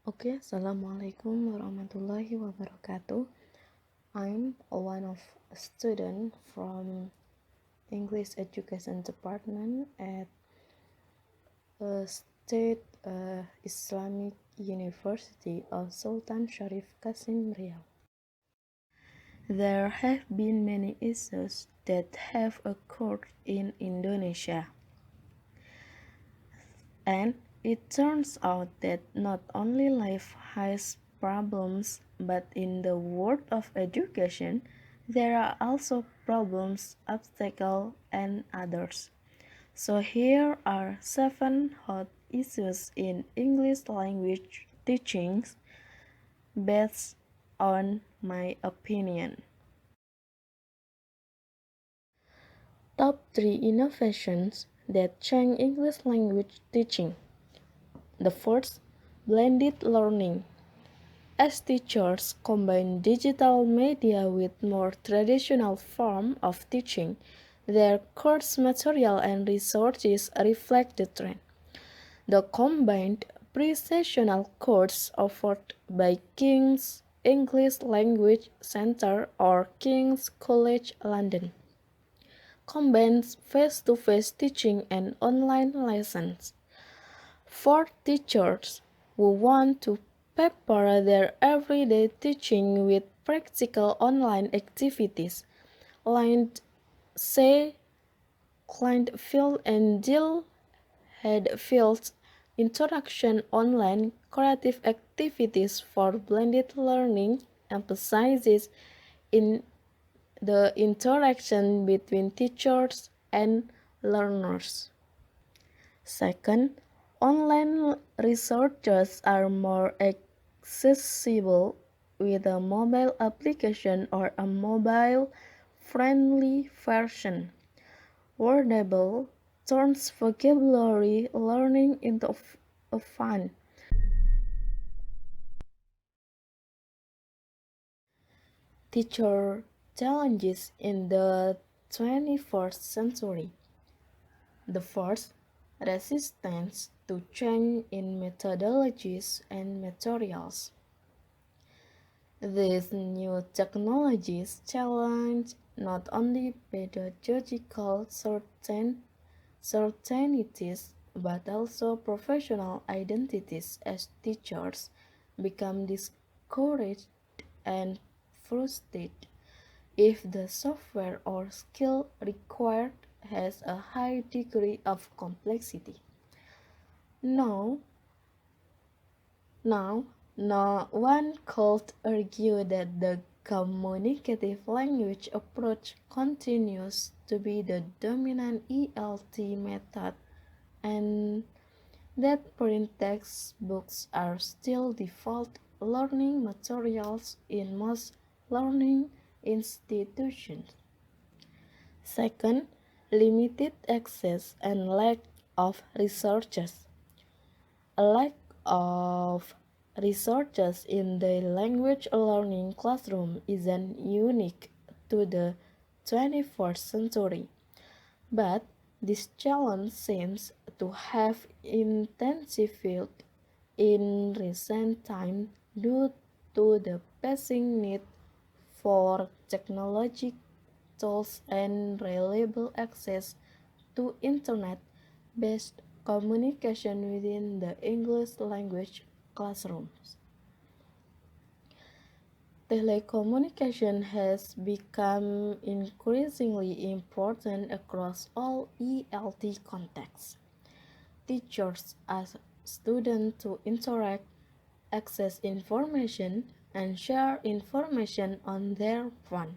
Okay, Assalamualaikum warahmatullahi wabarakatuh. I'm one of a student from English Education Department at State Islamic University of Sultan Sharif Qasim Riau. There have been many issues that have occurred in Indonesia, and it turns out that not only life has problems, but in the world of education, there are also problems, obstacles, and others. So here are 7 hot issues in English language teachings based on my opinion. Top 3 innovations that change English language teaching. The first, blended learning. As teachers combine digital media with more traditional form of teaching, their course material and resources reflect the trend. The combined pre-sessional course offered by King's English Language Centre or King's College London combines face-to-face teaching and online lessons. For teachers who want to pepper their everyday teaching with practical online activities, Lindsay Kleinfeld and Jill Hadfield's Introduction Online Creative Activities for Blended Learning emphasizes in the interaction between teachers and learners. Second, online resources are more accessible with a mobile application or a mobile-friendly version. Wordable turns vocabulary learning into a fun. Teacher challenges in the 21st century. The first, resistance to change in methodologies and materials. These new technologies challenge not only pedagogical certainties but also professional identities as teachers become discouraged and frustrated if the software or skill required has a high degree of complexity. Now, now, no one could argue that the communicative language approach continues to be the dominant ELT method and that print textbooks are still default learning materials in most learning institutions. Second, limited access and lack of resources. A lack of resources in the language learning classroom isn't unique to the 21st century, but this challenge seems to have intensified in recent times due to the pressing need for technology tools and reliable access to internet-based communication within the English language classrooms. Telecommunication has become increasingly important across all ELT contexts. Teachers ask students to interact, access information, and share information on their phone.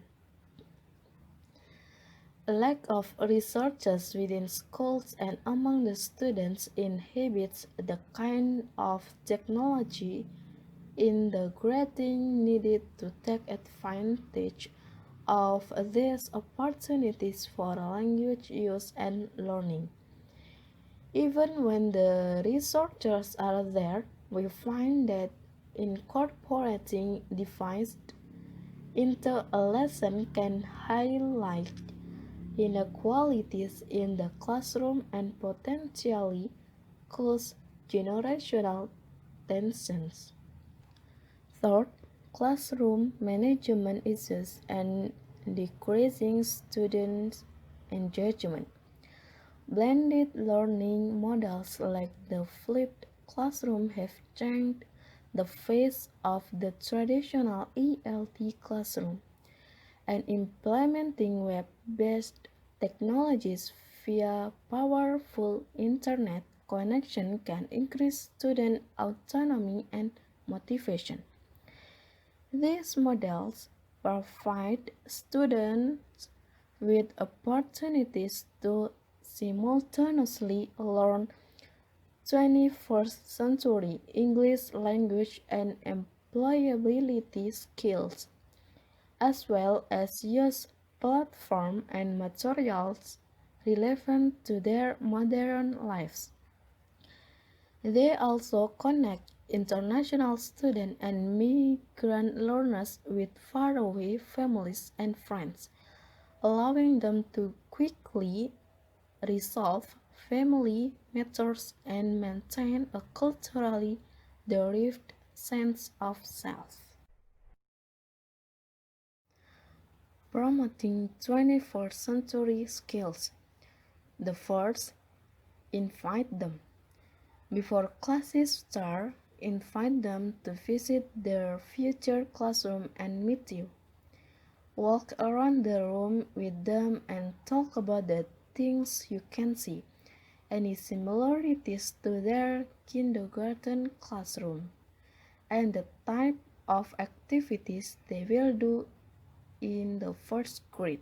A lack of resources within schools and among the students inhibits the kind of technology integrating needed to take advantage of these opportunities for language use and learning. Even when the resources are there, we find that incorporating devices into a lesson can highlight inequalities in the classroom and potentially cause generational tensions. Third, classroom management issues and decreasing student engagement. Blended learning models like the flipped classroom have changed the face of the traditional ELT classroom, and implementing web-based technologies via powerful internet connection can increase student autonomy and motivation. These models provide students with opportunities to simultaneously learn 21st century English language and employability skills, as well as use platforms and materials relevant to their modern lives. They also connect international students and migrant learners with faraway families and friends, allowing them to quickly resolve family matters and maintain a culturally derived sense of self. Promoting 21st century skills. The first, invite them. Before classes start, invite them to visit their future classroom and meet you. Walk around the room with them and talk about the things you can see, any similarities to their kindergarten classroom, and the type of activities they will do in the first grade.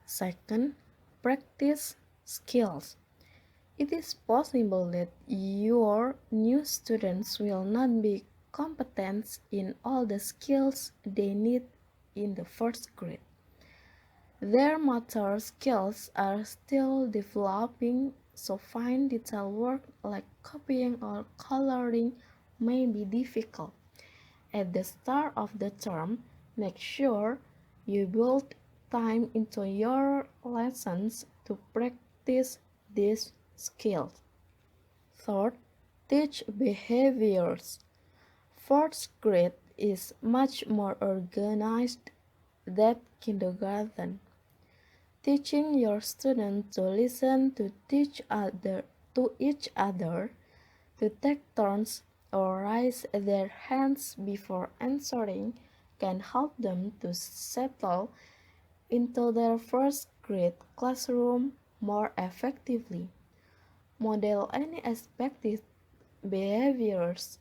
Second, practice skills. It is possible that your new students will not be competent in all the skills they need in the first grade. Their motor skills are still developing, so fine detail work like copying or coloring may be difficult. At the start of the term, make sure you build time into your lessons to practice these skills. Third, teach behaviors. Fourth grade is much more organized than kindergarten. Teaching your students to listen to each other, to take turns or raise their hands before answering can help them to settle into their first grade classroom more effectively. Model any expected behaviors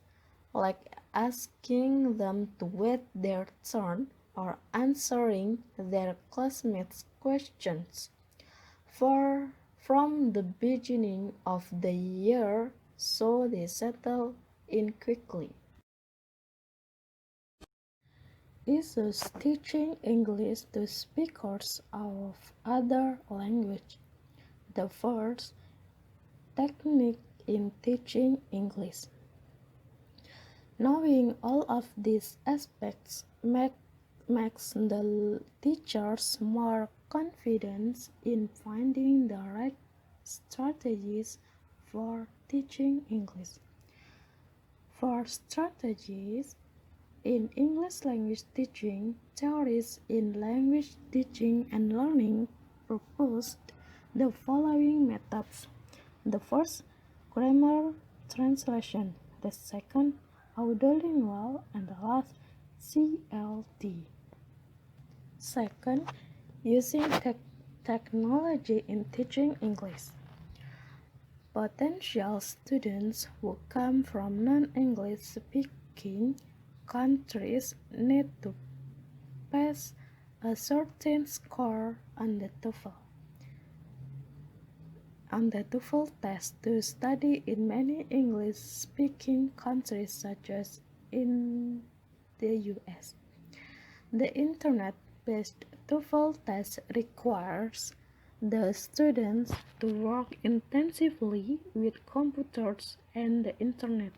like asking them to wait their turn or answering their classmates' questions for from the beginning of the year so they settle in quickly. Issues teaching English to speakers of other language. The first technique in teaching English. Knowing all of these aspects makes the teachers more confident in finding the right strategies for teaching English. For strategies in English language teaching, theories in language teaching and learning proposed the following methods. The first, grammar translation. The second, audiolingual, and the last, CLT. Second, using technology in teaching English. Potential students who come from non-English speaking countries need to pass a certain score on the TOEFL test to study in many English-speaking countries such as in the US. The internet-based TOEFL test requires the students to work intensively with computers and the internet.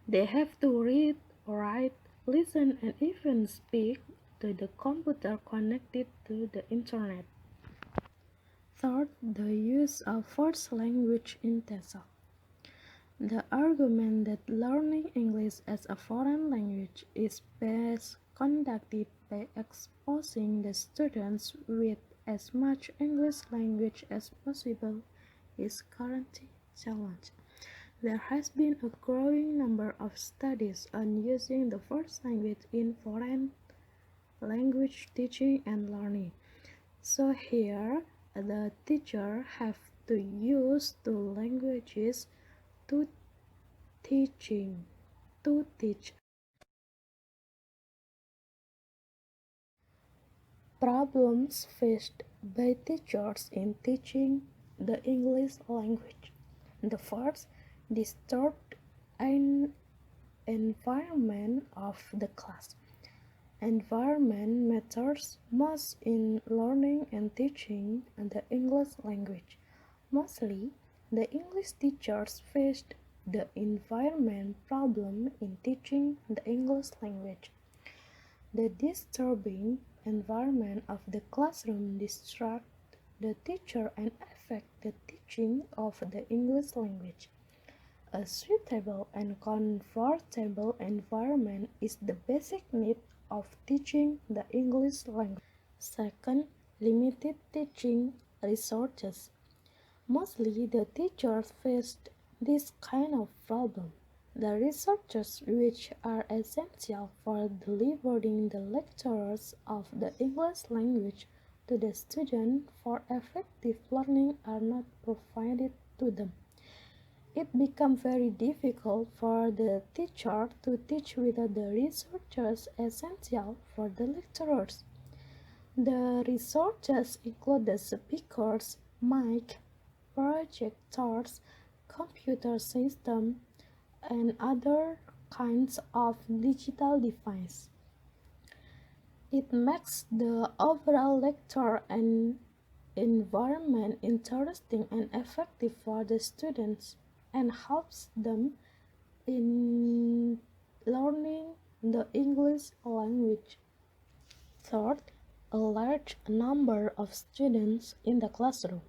They have to read, write, listen, and even speak to the computer connected to the internet. Third, the use of first language in TESOL. The argument that learning English as a foreign language is best conducted by exposing the students with as much English language as possible is currently challenged. There has been a growing number of studies on using the first language in foreign language teaching and learning. So here, the teacher have to use two languages to teaching to teach. Problems faced by teachers in teaching the English language. The first, disturbed an environment of the class. Environment matters most in learning and teaching the English language. Mostly, the English teachers faced the environment problem in teaching the English language. The disturbing environment of the classroom distracts the teacher and affects the teaching of the English language. A suitable and comfortable environment is the basic need of teaching the English language. Second, limited teaching resources. Mostly the teachers faced this kind of problem. The resources which are essential for delivering the lectures of the English language to the student for effective learning are not provided to them. It becomes very difficult for the teacher to teach without the resources essential for the lecturers. The resources include the speakers, mic, projectors, computer system, and other kinds of digital device. It makes the overall lecture and environment interesting and effective for the students and helps them in learning the English language. Third, a large number of students in the classroom.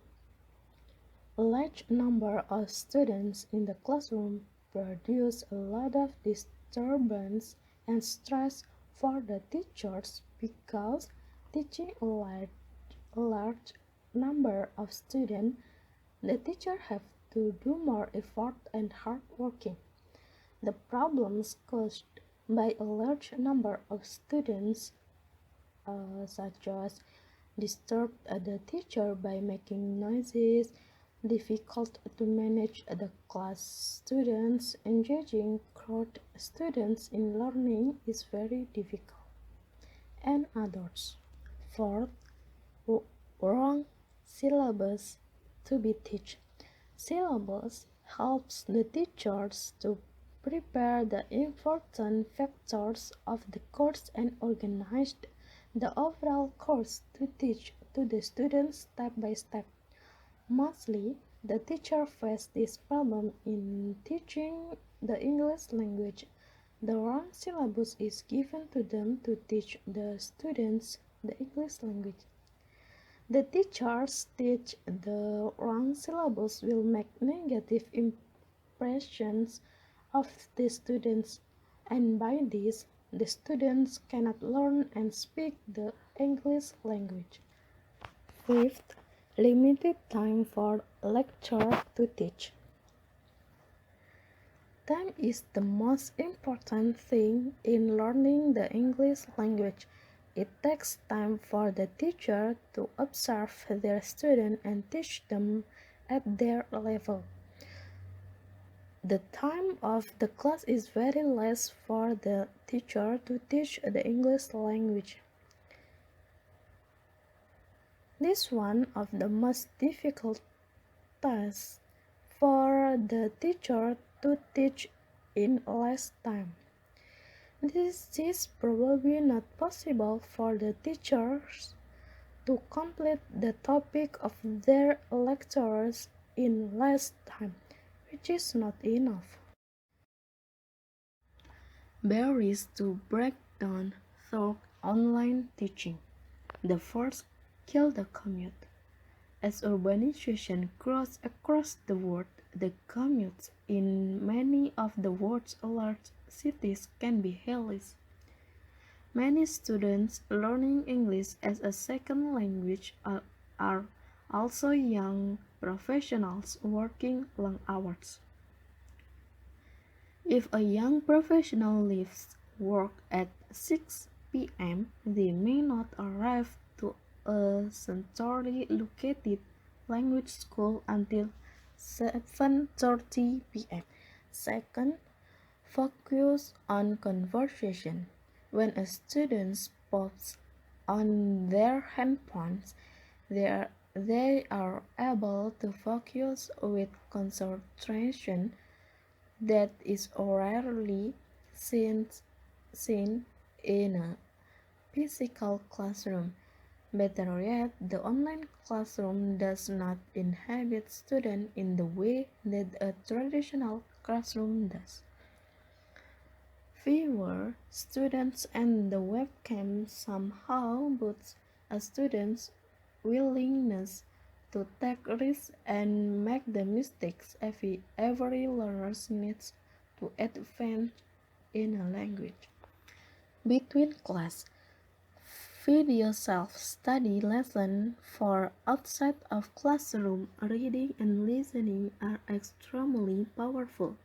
A large number of students in the classroom produce a lot of disturbance and stress for the teachers because teaching a large number of students, the teacher have to do more effort and hard working. The problems caused by a large number of students, such as disturb the teacher by making noises, difficult to manage the class students, engaging crowd students in learning is very difficult, and others. Fourth, wrong syllabus to be taught. Syllabus helps the teachers to prepare the important factors of the course and organize the overall course to teach to the students step by step. Mostly, the teacher face this problem in teaching the English language. The wrong syllabus is given to them to teach the students the English language. The teachers teach the wrong syllabus will make negative impressions of the students, and by this, the students cannot learn and speak the English language. Fifth, limited time for lecture to teach. Time is the most important thing in learning the English language. It takes time for the teacher to observe their students and teach them at their level. The time of the class is very less for the teacher to teach the English language. This is one of the most difficult tasks for the teacher to teach in less time. This is probably not possible for the teachers to complete the topic of their lectures in less time, which is not enough. Barriers to break down through online teaching. The first, kill the commute. As urbanization grows across the world, the commute in many of the world's large cities can be hellish. Many students learning English as a second language are also young professionals working long hours. If a young professional leaves work at 6 p.m., they may not arrive to a centrally located language school until 7:30 p.m. Second, focus on conversation. When a student pops on their handphones, they are able to focus with concentration that is rarely seen, seen in a physical classroom. Better yet, the online classroom does not inhibit students in the way that a traditional classroom does. Fewer students and the webcam somehow boosts a student's willingness to take risks and make the mistakes every learner needs to advance in a language. Between class, video self-study lessons for outside of classroom reading and listening are extremely powerful.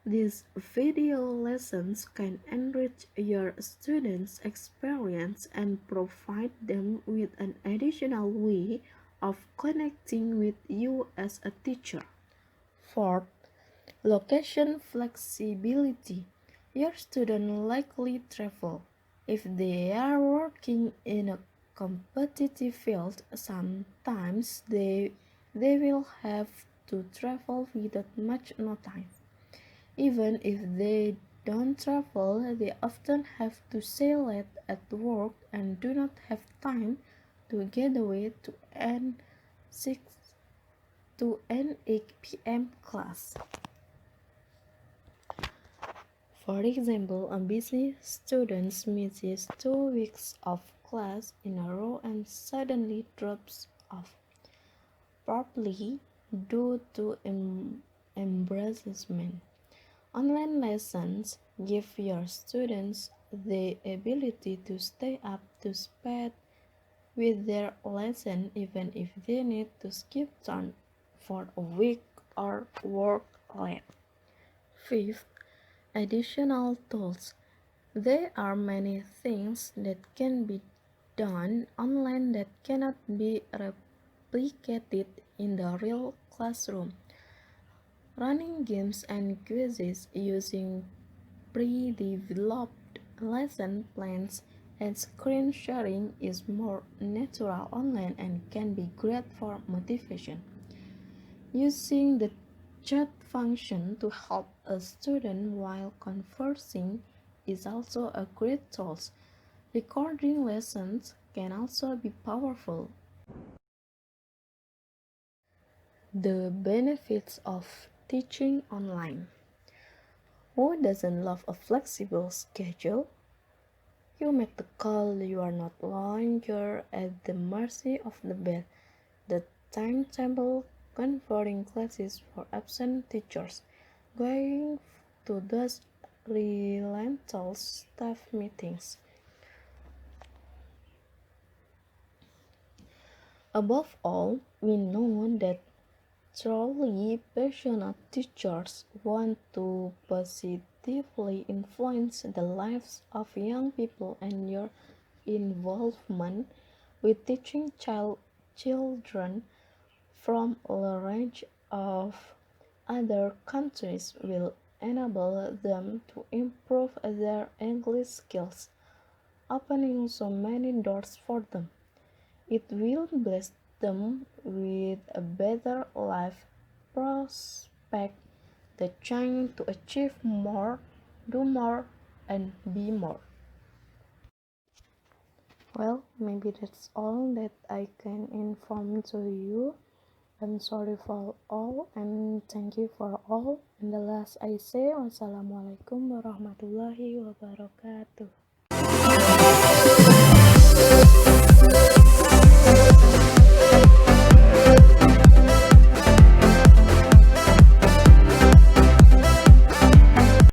These video lessons can enrich your students' experience and provide them with an additional way of connecting with you as a teacher. Fourth, location flexibility. Your students likely travel. If they are working in a competitive field, sometimes they will have to travel without much notice. Even if they don't travel, they often have to stay late at work and do not have time to get away to an 6 to an 8 p.m. class. For example, a busy student misses 2 weeks of class in a row and suddenly drops off, probably due to embarrassment. Online lessons give your students the ability to stay up to speed with their lesson even if they need to skip turn for a week or work late. Fifth, additional tools. There are many things that can be done online that cannot be replicated in the real classroom. Running games and quizzes using pre-developed lesson plans and screen sharing is more natural online and can be great for motivation. Using the chat function to help a student while conversing is also a great tool. Recording lessons can also be powerful. The benefits of teaching online. Who doesn't love a flexible schedule? You make the call, you are not longer at the mercy of the bed, the timetable, converting classes for absent teachers, going to those relentless staff meetings. Above all, we know that truly passionate teachers want to positively influence the lives of young people, and your involvement with teaching children from a range of other countries will enable them to improve their English skills, opening so many doors for them. It will bless them with a better life prospect, the chance to achieve more, do more, and be more. Well, maybe that's all that I can inform to you. I'm sorry for all and thank you for all. And the last I say, wassalamualaikum warahmatullahi wabarakatuh.